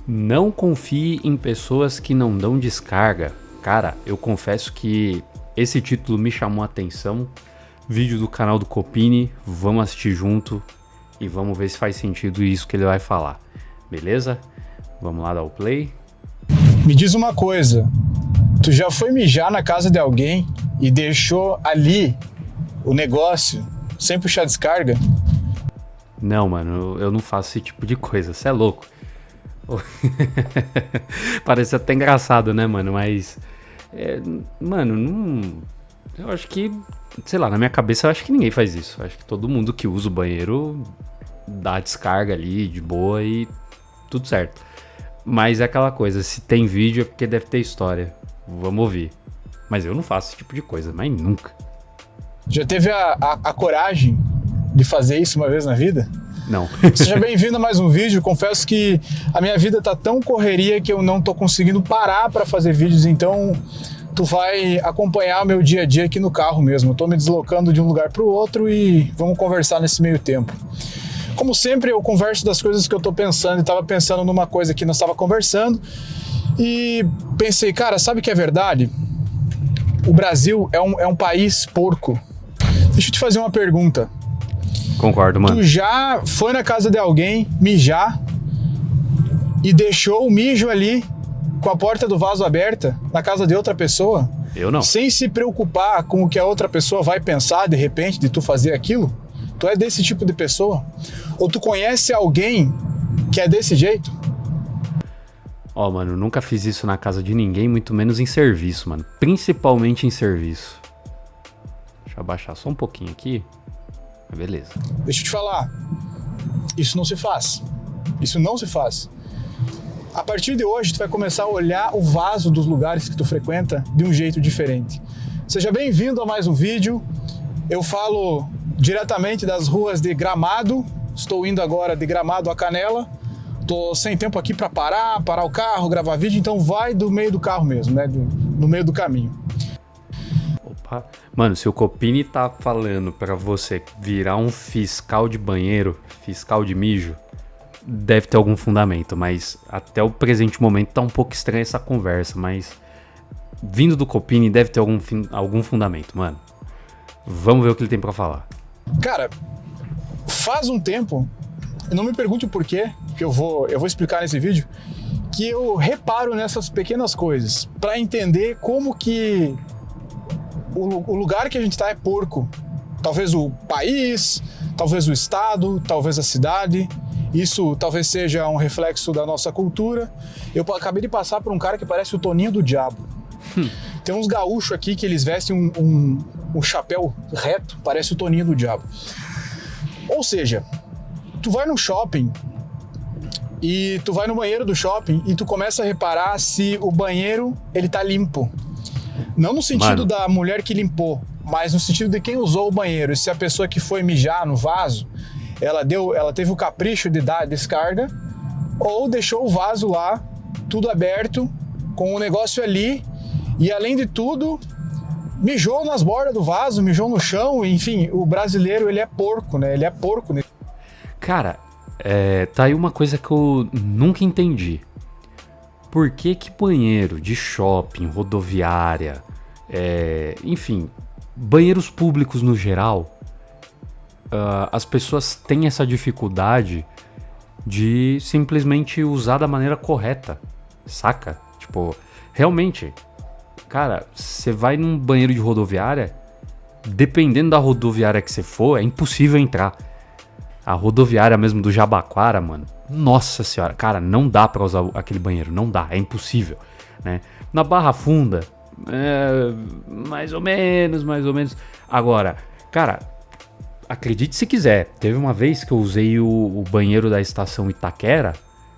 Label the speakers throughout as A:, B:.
A: Não confie em pessoas que não dão descarga. Cara, eu confesso que esse título me chamou a atenção. Vídeo do canal do Copini, vamos assistir junto e vamos ver se faz sentido isso que ele vai falar. Beleza? Vamos lá dar o play.
B: Me diz uma coisa, tu já foi mijar na casa de alguém e deixou ali o negócio sem puxar descarga?
A: Não, mano, eu não faço esse tipo de coisa, cê é louco. Parece até engraçado, né, mano? Mas, mano, não. Eu acho que, sei lá, na minha cabeça eu acho que ninguém faz isso. Eu acho que todo mundo que usa o banheiro dá a descarga ali de boa e tudo certo. Mas é aquela coisa, se tem vídeo é porque deve ter história. Vamos ouvir. Mas eu não faço esse tipo de coisa, mas nunca.
B: Já teve a coragem de fazer isso uma vez na vida?
A: Não.
B: Seja bem-vindo a mais um vídeo. Confesso que a minha vida tá tão correria que eu não tô conseguindo parar para fazer vídeos, então tu vai acompanhar o meu dia a dia aqui no carro mesmo. Eu tô me deslocando de um lugar para o outro e vamos conversar nesse meio tempo. Como sempre, eu converso das coisas que eu tô pensando e tava pensando numa coisa que nós tava conversando e pensei, cara, sabe o que é verdade? O Brasil é um país porco. Deixa eu te fazer uma pergunta.
A: Concordo, mano.
B: Tu já foi na casa de alguém mijar e deixou o mijo ali com a porta do vaso aberta na casa de outra pessoa?
A: Eu não.
B: Sem se preocupar com o que a outra pessoa vai pensar de repente de tu fazer aquilo? Tu é desse tipo de pessoa? Ou tu conhece alguém que é desse jeito?
A: Ó, mano, nunca fiz isso na casa de ninguém, muito menos em serviço, mano. Principalmente em serviço. Deixa eu abaixar só um pouquinho aqui. Beleza.
B: Deixa eu te falar. Isso não se faz. Isso não se faz. A partir de hoje, tu vai começar a olhar o vaso dos lugares que tu frequenta de um jeito diferente. Seja bem-vindo a mais um vídeo. Eu falo diretamente das ruas de Gramado. Estou indo agora de Gramado a Canela. Tô sem tempo aqui para parar o carro, gravar vídeo, então vai do meio do carro mesmo, né? No meio do caminho.
A: Opa. Mano, se o Copini tá falando pra você virar um fiscal de banheiro, fiscal de mijo, deve ter algum fundamento, mas até o presente momento tá um pouco estranha essa conversa, mas vindo do Copini deve ter algum fundamento, mano. Vamos ver o que ele tem pra falar.
B: Cara, faz um tempo, não me pergunte o porquê, que eu vou explicar nesse vídeo, que eu reparo nessas pequenas coisas, pra entender como que o lugar que a gente tá é porco. Talvez o país, talvez o estado, talvez a cidade. Isso talvez seja um reflexo da nossa cultura. Eu acabei de passar por um cara que parece o Toninho do Diabo. Tem uns gaúchos aqui que eles vestem um chapéu reto, parece o Toninho do Diabo. Ou seja, tu vai no shopping e tu vai no banheiro do shopping e tu começa a reparar se o banheiro ele tá limpo. Não no sentido da mulher que limpou, mas no sentido de quem usou o banheiro. E se a pessoa que foi mijar no vaso, ela teve o capricho de dar a descarga ou deixou o vaso lá, tudo aberto, com o negócio ali e, além de tudo, mijou nas bordas do vaso, mijou no chão. Enfim, o brasileiro, ele é porco, né? Ele é porco.
A: Cara, tá aí uma coisa que eu nunca entendi. Por que banheiro de shopping, rodoviária, enfim, banheiros públicos no geral, as pessoas têm essa dificuldade de simplesmente usar da maneira correta, saca? Tipo, realmente, cara, você vai num banheiro de rodoviária, dependendo da rodoviária que você for, é impossível entrar. A rodoviária mesmo do Jabaquara, mano, nossa senhora, cara, não dá pra usar aquele banheiro, não dá, é impossível, né? Na Barra Funda, mais ou menos. Agora, cara, acredite se quiser, teve uma vez que eu usei o banheiro da estação Itaquera,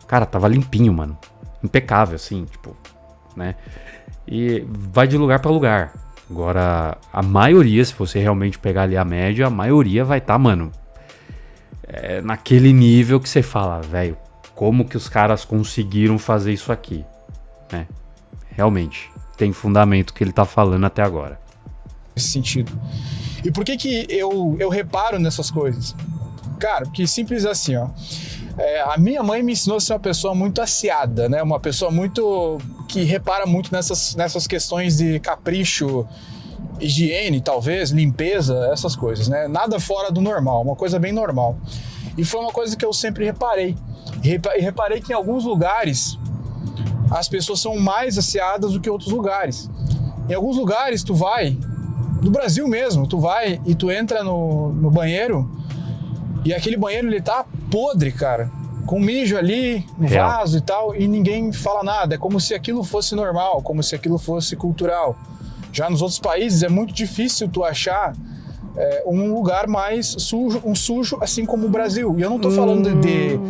A: cara, tava limpinho, mano, impecável, assim, tipo, né? E vai de lugar pra lugar. Agora, a maioria, se você realmente pegar ali a média, a maioria vai estar, mano, naquele nível que você fala, velho, como que os caras conseguiram fazer isso aqui, né? Realmente, tem fundamento que ele tá falando até agora.
B: Nesse sentido. E por que eu reparo nessas coisas? Cara, porque simples assim, ó. A minha mãe me ensinou a ser uma pessoa muito aciada, né? Uma pessoa muito que repara muito nessas questões de capricho, higiene, talvez, limpeza, essas coisas, né? Nada fora do normal, uma coisa bem normal. E foi uma coisa que eu sempre reparei. E reparei que em alguns lugares as pessoas são mais aciadas do que outros lugares. Em alguns lugares tu vai, do Brasil mesmo, tu vai e tu entra no banheiro e aquele banheiro ele tá podre, cara. Com mijo ali, no vaso e tal, e ninguém fala nada. É como se aquilo fosse normal, como se aquilo fosse cultural. Já nos outros países é muito difícil tu achar um lugar mais sujo, sujo assim como o Brasil. E eu não tô falando de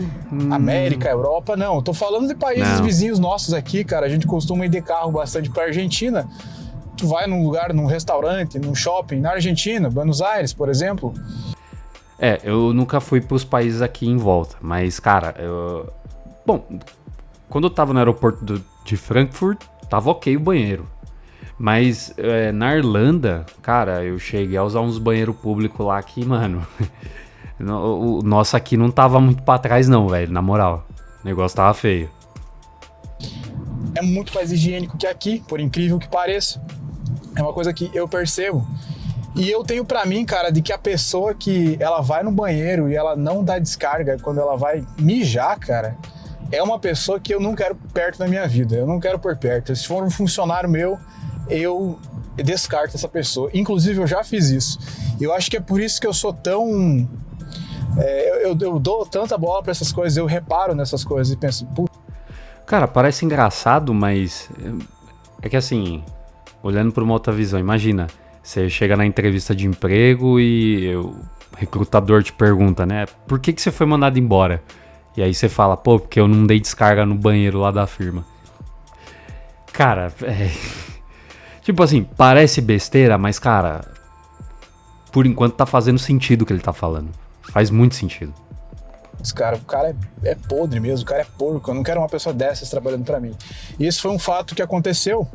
B: América, Europa, não. Eu tô falando de países vizinhos nossos aqui, cara. A gente costuma ir de carro bastante pra Argentina. Tu vai num lugar, num restaurante, num shopping, na Argentina, Buenos Aires, por exemplo.
A: Eu nunca fui pros países aqui em volta, mas, cara, bom, quando eu tava no aeroporto de Frankfurt, tava ok o banheiro. Mas na Irlanda, cara, eu cheguei a usar uns banheiros públicos lá que, mano, o nosso aqui não tava muito pra trás não, velho, na moral. O negócio tava feio.
B: É muito mais higiênico que aqui, por incrível que pareça. É uma coisa que eu percebo. E eu tenho pra mim, cara, de que a pessoa que ela vai no banheiro e ela não dá descarga quando ela vai mijar, cara, é uma pessoa que eu não quero perto da minha vida. Eu não quero por perto. Se for um funcionário meu, eu descarto essa pessoa. Inclusive, eu já fiz isso. Eu acho que é por isso que eu sou tão... eu dou tanta bola pra essas coisas, eu reparo nessas coisas e penso... Puta.
A: Cara, parece engraçado, mas... É que assim, olhando por uma outra visão, imagina... Você chega na entrevista de emprego e o recrutador te pergunta, né? Por que você foi mandado embora? E aí você fala, pô, porque eu não dei descarga no banheiro lá da firma. Cara, tipo assim, parece besteira, mas cara, por enquanto tá fazendo sentido o que ele tá falando. Faz muito sentido.
B: O cara é podre mesmo, o cara é porco, eu não quero uma pessoa dessas trabalhando pra mim. E esse foi um fato que aconteceu,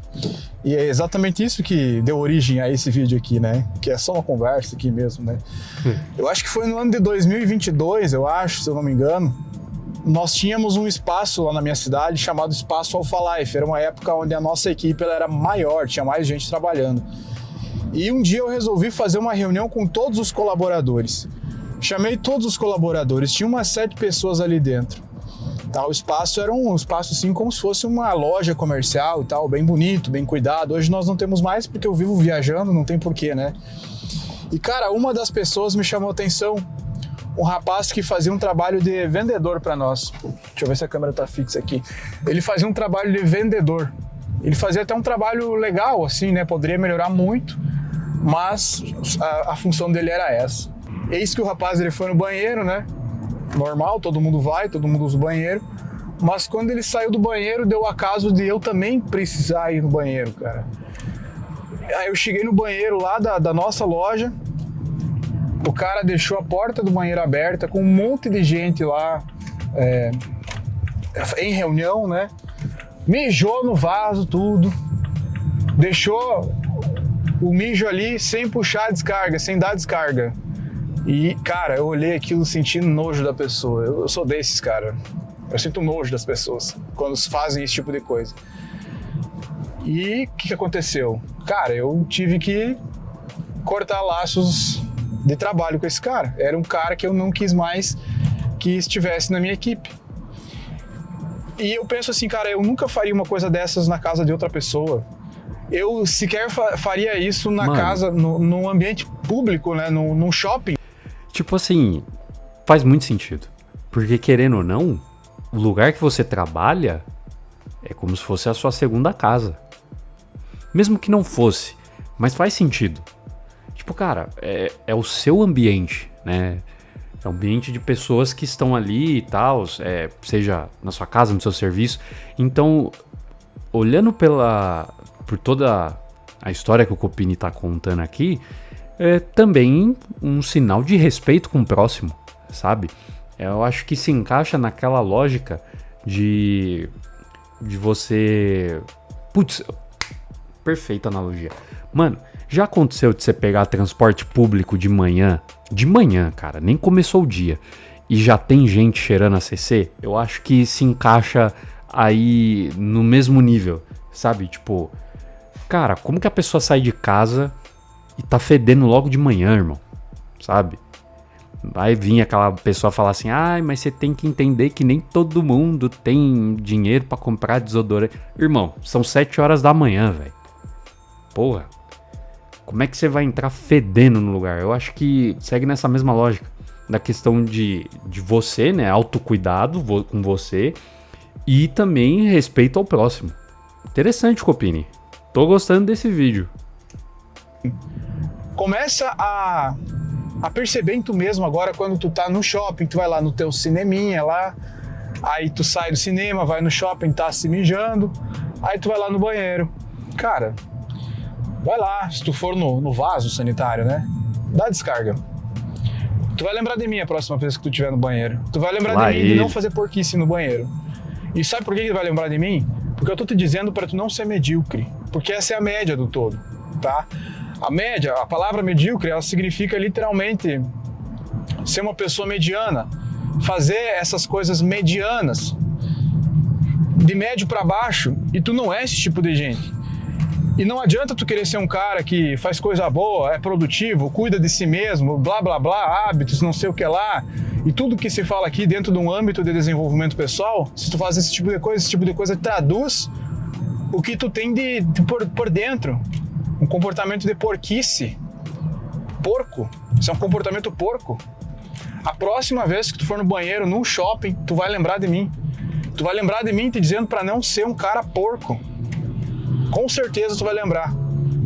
B: e é exatamente isso que deu origem a esse vídeo aqui, né? Que é só uma conversa aqui mesmo, né? Eu acho que foi no ano de 2022, eu acho, se eu não me engano, nós tínhamos um espaço lá na minha cidade chamado Espaço Alphalife. Era uma época onde a nossa equipe ela era maior, tinha mais gente trabalhando. E um dia eu resolvi fazer uma reunião com todos os colaboradores. Chamei todos os colaboradores, tinha umas 7 pessoas ali dentro. Tá, o espaço era um espaço assim como se fosse uma loja comercial e tal, bem bonito, bem cuidado. Hoje nós não temos mais porque eu vivo viajando, não tem porquê, né? E cara, uma das pessoas me chamou a atenção, um rapaz que fazia um trabalho de vendedor para nós. Deixa eu ver se a câmera tá fixa aqui. Ele fazia um trabalho de vendedor. Ele fazia até um trabalho legal, assim, né? Poderia melhorar muito, mas a função dele era essa. Eis que o rapaz ele foi no banheiro, né? Normal, todo mundo vai, todo mundo usa o banheiro. Mas quando ele saiu do banheiro, deu o acaso de eu também precisar ir no banheiro, cara. Aí eu cheguei no banheiro lá da nossa loja. O cara deixou a porta do banheiro aberta com um monte de gente lá em reunião, né? Mijou no vaso, tudo. Deixou o mijo ali sem puxar a descarga, sem dar descarga. E, cara, eu olhei aquilo sentindo nojo da pessoa. Eu sou desses, cara. Eu sinto nojo das pessoas quando fazem esse tipo de coisa. E o que aconteceu? Cara, eu tive que cortar laços de trabalho com esse cara. Era um cara que eu não quis mais que estivesse na minha equipe. E eu penso assim, cara, eu nunca faria uma coisa dessas na casa de outra pessoa. Eu sequer faria isso na casa, num ambiente público, né? Num shopping.
A: Tipo assim, faz muito sentido. Porque querendo ou não, o lugar que você trabalha é como se fosse a sua segunda casa. Mesmo que não fosse, mas faz sentido. Tipo, cara, é o seu ambiente, né? É um ambiente de pessoas que estão ali e tal, seja na sua casa, no seu serviço. Então, olhando por toda a história que o Copini tá contando aqui, é também um sinal de respeito com o próximo, sabe? Eu acho que se encaixa naquela lógica de você... Putz, perfeita analogia. Mano, já aconteceu de você pegar transporte público de manhã, cara, nem começou o dia, e já tem gente cheirando a CC, eu acho que se encaixa aí no mesmo nível, sabe? Tipo, cara, como que a pessoa sai de casa e tá fedendo logo de manhã, irmão? Sabe? Vai vir aquela pessoa falar assim, ai, mas você tem que entender que nem todo mundo tem dinheiro pra comprar desodorante. Irmão, são 7 horas da manhã, velho. Porra. Como é que você vai entrar fedendo no lugar? Eu acho que segue nessa mesma lógica. Da questão de você, né? Autocuidado com você. E também respeito ao próximo. Interessante, Copini. Tô gostando desse vídeo.
B: Começa a perceber em tu mesmo agora quando tu tá no shopping, tu vai lá no teu cineminha lá, aí tu sai do cinema, vai no shopping, tá se mijando, aí tu vai lá no banheiro. Cara, vai lá, se tu for no vaso sanitário, né? Dá descarga. Tu vai lembrar de mim a próxima vez que tu estiver no banheiro. Tu vai lembrar de mim de não fazer porquice no banheiro. E sabe por que tu vai lembrar de mim? Porque eu tô te dizendo pra tu não ser medíocre. Porque essa é a média do todo, tá? A média, a palavra medíocre, ela significa literalmente ser uma pessoa mediana, fazer essas coisas medianas, de médio para baixo, e tu não é esse tipo de gente. E não adianta tu querer ser um cara que faz coisa boa, é produtivo, cuida de si mesmo, blá blá blá, hábitos, não sei o que lá, e tudo que se fala aqui dentro de um âmbito de desenvolvimento pessoal, se tu faz esse tipo de coisa traduz o que tu tem por dentro. Um comportamento de porquice. Porco. Isso é um comportamento porco. A próxima vez que tu for no banheiro, num shopping, tu vai lembrar de mim. Tu vai lembrar de mim te dizendo pra não ser um cara porco. Com certeza tu vai lembrar.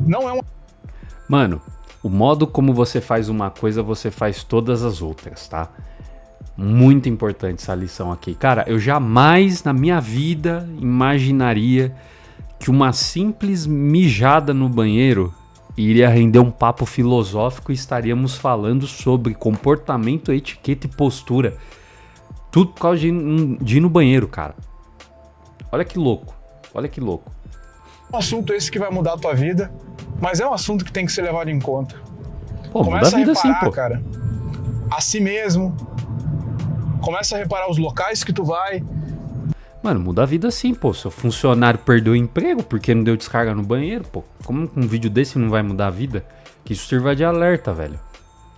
B: Não é um...
A: Mano, o modo como você faz uma coisa, você faz todas as outras, tá? Muito importante essa lição aqui. Cara, eu jamais na minha vida imaginaria que uma simples mijada no banheiro iria render um papo filosófico e estaríamos falando sobre comportamento, etiqueta e postura. Tudo por causa de ir no banheiro, cara. Olha que louco, olha que louco.
B: Um assunto esse que vai mudar a tua vida, mas é um assunto que tem que ser levado em conta.
A: Pô,
B: começa
A: muda a vida
B: a reparar,
A: sim, pô.
B: Cara, a si mesmo. Começa a reparar os locais que tu vai.
A: Mano, muda a vida sim, pô. Seu funcionário perdeu o emprego porque não deu descarga no banheiro, pô. Como um vídeo desse não vai mudar a vida? Que isso sirva de alerta, velho.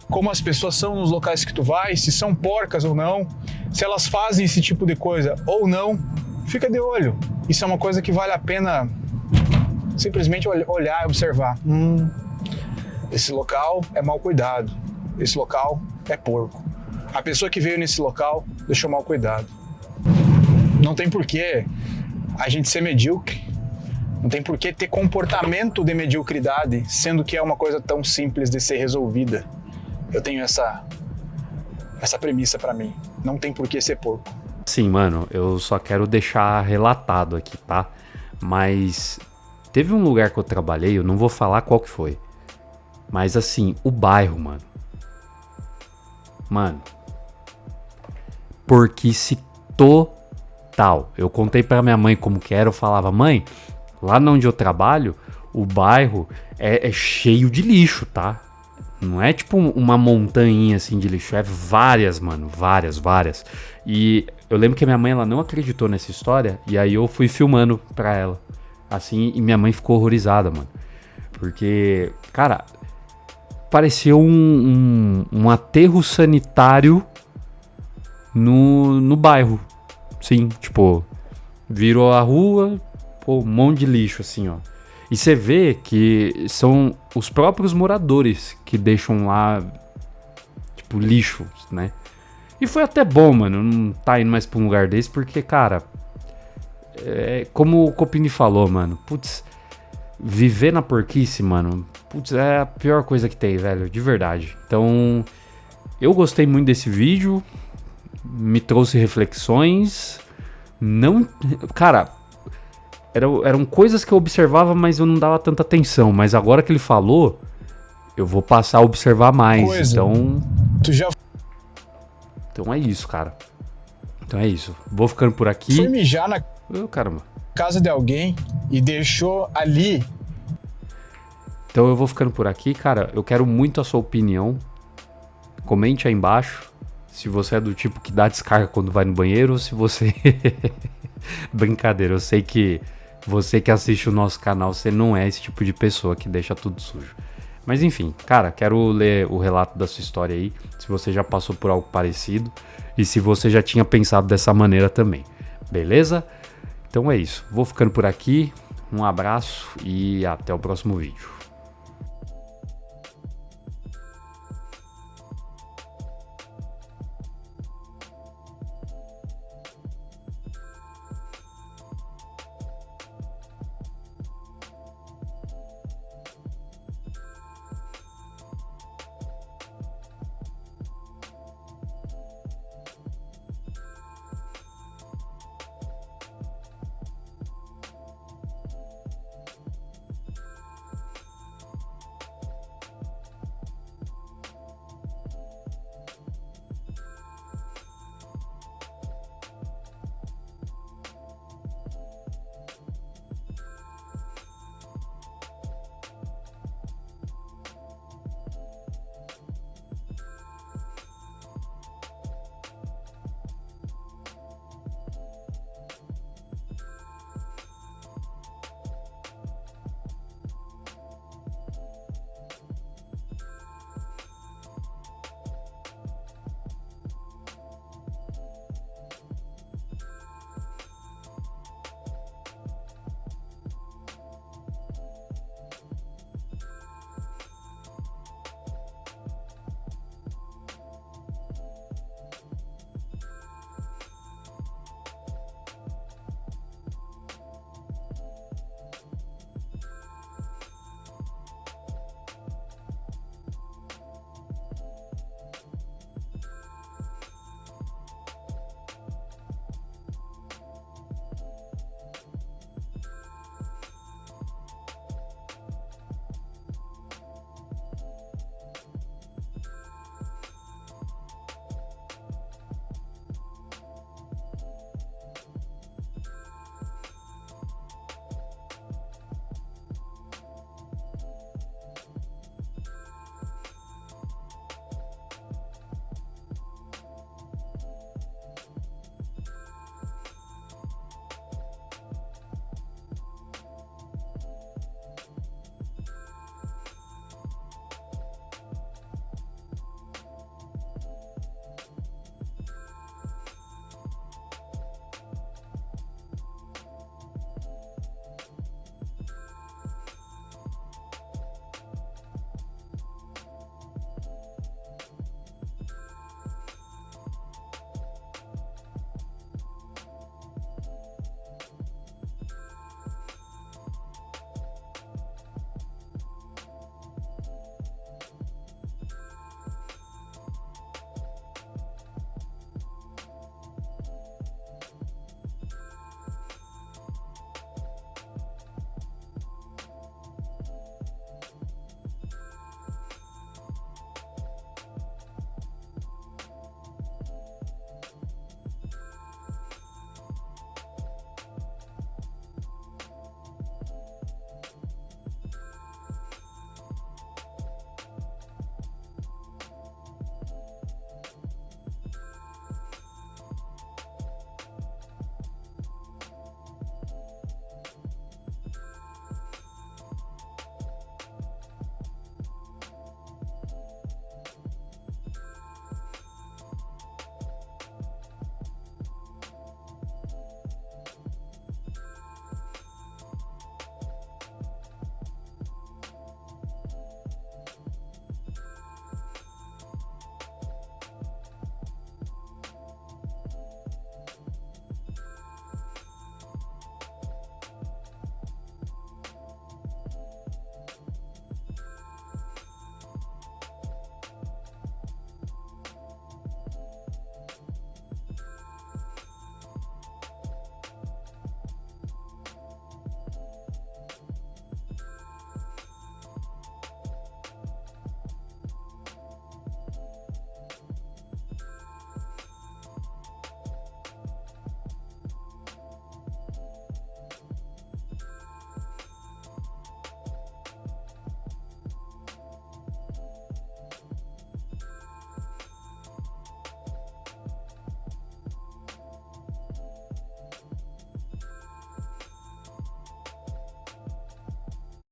B: Como as pessoas são nos locais que tu vai, se são porcas ou não, se elas fazem esse tipo de coisa ou não, fica de olho. Isso é uma coisa que vale a pena simplesmente olhar e observar. Esse local é mal cuidado. Esse local é porco. A pessoa que veio nesse local deixou mal cuidado. Não tem porquê a gente ser medíocre. Não tem porquê ter comportamento de mediocridade, sendo que é uma coisa tão simples de ser resolvida. Eu tenho essa premissa pra mim. Não tem porquê ser porco.
A: Sim, mano, eu só quero deixar relatado aqui, tá? Mas teve um lugar que eu trabalhei, eu não vou falar qual que foi. Mas assim, o bairro, mano. Mano. Porquice total. Eu contei pra minha mãe como que era, eu falava, mãe, lá onde eu trabalho, o bairro é cheio de lixo, tá? Não é tipo uma montanha assim de lixo, é várias, mano, várias. E eu lembro que a minha mãe, ela não acreditou nessa história, e aí eu fui filmando pra ela, assim, e minha mãe ficou horrorizada, mano. Porque, cara, parecia um aterro sanitário no bairro. Sim, tipo, virou a rua, pô, um monte de lixo, assim, ó. E você vê que são os próprios moradores que deixam lá, tipo, lixo, né? E foi até bom, mano, não tá indo mais pra um lugar desse, porque, cara, como o Copini falou, mano, putz, viver na porquice, mano, putz, é a pior coisa que tem, velho, de verdade. Então, eu gostei muito desse vídeo, me trouxe reflexões, não, cara... Eram coisas que eu observava, mas eu não dava tanta atenção. Mas agora que ele falou, eu vou passar a observar mais. Então é isso, cara. Então é isso. Vou ficando por aqui.
B: Foi mijar na
A: caramba.
B: casa de alguém e deixou ali.
A: Então eu vou ficando por aqui, cara. Eu quero muito a sua opinião. Comente aí embaixo. Se você é do tipo que dá descarga quando vai no banheiro ou se você... Brincadeira, eu sei que você que assiste o nosso canal, você não é esse tipo de pessoa que deixa tudo sujo. Mas enfim, cara, quero ler o relato da sua história aí, se você já passou por algo parecido e se você já tinha pensado dessa maneira também, beleza? Então é isso, vou ficando por aqui, um abraço e até o próximo vídeo.